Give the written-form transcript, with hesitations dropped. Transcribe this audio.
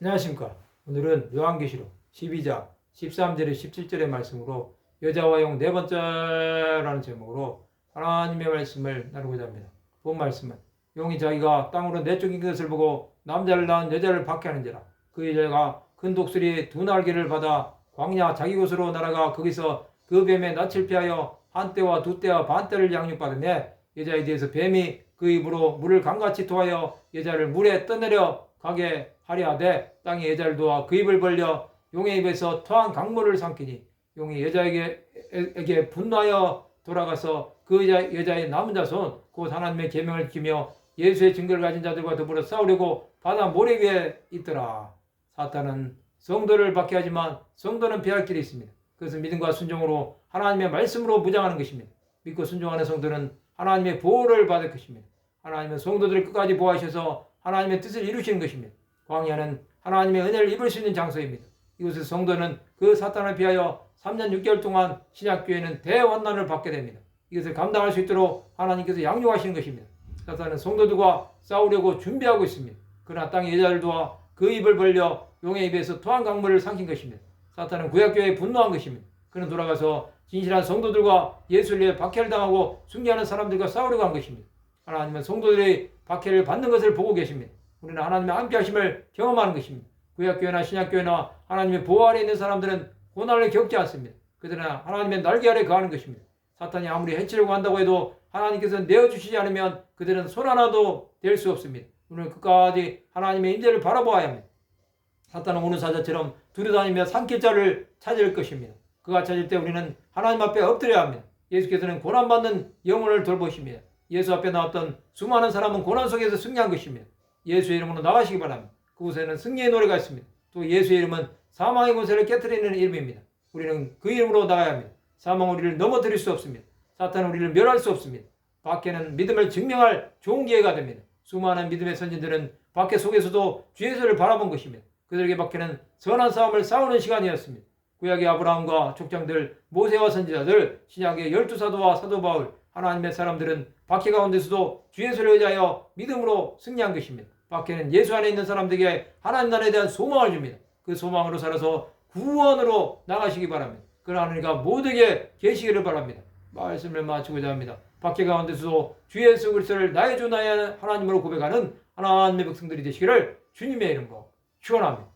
안녕하십니까. 오늘은 요한계시록 12장 13절에 17절의 말씀으로 여자와 용 네 번째라는 제목으로 하나님의 말씀을 나누고자 합니다. 본 말씀은 용이 자기가 땅으로 내쫓긴 것을 보고 남자를 낳은 여자를 박해하는지라 그 여자가 큰 독수리 두 날개를 받아 광야 자기 곳으로 날아가 거기서 그 뱀의 낯을 피하여 한 때와 두 때와 반 때를 양육받으며 여자에 대해서 뱀이 그 입으로 물을 강같이 토하여 여자를 물에 떠내려 가게 하려 하되 땅에 여자를 도와 그 입을 벌려 용의 입에서 토한 강물을 삼키니 용이 여자에게 분노하여 돌아가서 그 여자의 남은 자손 곧 하나님의 계명을 지키며 예수의 증거를 가진 자들과 더불어 싸우려고 바다 모래 위에 있더라. 사탄은 성도를 박해하지만 성도는 피할 길이 있습니다. 그것은 믿음과 순종으로 하나님의 말씀으로 무장하는 것입니다. 믿고 순종하는 성도는 하나님의 보호를 받을 것입니다. 하나님은 성도들을 끝까지 보호하셔서 하나님의 뜻을 이루시는 것입니다. 광야는 하나님의 은혜를 입을 수 있는 장소입니다. 이곳에서 성도는 그 사탄을 피하여 3년 6개월 동안 신약교회는 대환난을 받게 됩니다. 이것을 감당할 수 있도록 하나님께서 양육하시는 것입니다. 사탄은 성도들과 싸우려고 준비하고 있습니다. 그러나 땅의 여자를 도와 그 입을 벌려 용의 입에서 토한 강물을 삼킨 것입니다. 사탄은 구약교회에 분노한 것입니다. 그는 돌아가서 진실한 성도들과 예수를 위해 박해를 당하고 순교하는 사람들과 싸우려고 한 것입니다. 하나님은 성도들의 박해를 받는 것을 보고 계십니다. 우리는 하나님의 함께하심을 경험하는 것입니다. 구약교회나 신약교회나 하나님의 보호 아래 있는 사람들은 고난을 겪지 않습니다. 그들은 하나님의 날개 아래 거하는 것입니다. 사탄이 아무리 해치려고 한다고 해도 하나님께서 내어주시지 않으면 그들은 손 하나도 될 수 없습니다. 우리는 끝까지 하나님의 임재를 바라보아야 합니다. 사탄은 오는 사자처럼 두루다니며 삼킬 자를 찾을 것입니다. 그가 찾을 때 우리는 하나님 앞에 엎드려야 합니다. 예수께서는 고난받는 영혼을 돌보십니다. 예수 앞에 나왔던 수많은 사람은 고난 속에서 승리한 것입니다. 예수의 이름으로 나가시기 바랍니다. 그곳에는 승리의 노래가 있습니다. 또 예수의 이름은 사망의 권세를 깨트리는 이름입니다. 우리는 그 이름으로 나가야 합니다. 사망은 우리를 넘어뜨릴 수 없습니다. 사탄은 우리를 멸할 수 없습니다. 박해는 믿음을 증명할 좋은 기회가 됩니다. 수많은 믿음의 선진들은 박해 속에서도 주 예수를 바라본 것입니다. 그들에게 박해는 선한 싸움을 싸우는 시간이었습니다. 구약의 아브라함과 족장들, 모세와 선지자들, 신약의 12사도와 사도 바울, 하나님의 사람들은 박해 가운데서도 주 예수를 의지하여 믿음으로 승리한 것입니다. 박해는 예수 안에 있는 사람들에게 하나님 나라에 대한 소망을 줍니다. 그 소망으로 살아서 구원으로 나가시기 바랍니다. 그러나 하나님과 모두에게 계시기를 바랍니다. 말씀을 마치고자 합니다. 박해 가운데서도 주 예수 그리스도를 나의 주 나의 하나님으로 고백하는 하나님의 백성들이 되시기를 주님의 이름으로 축원합니다.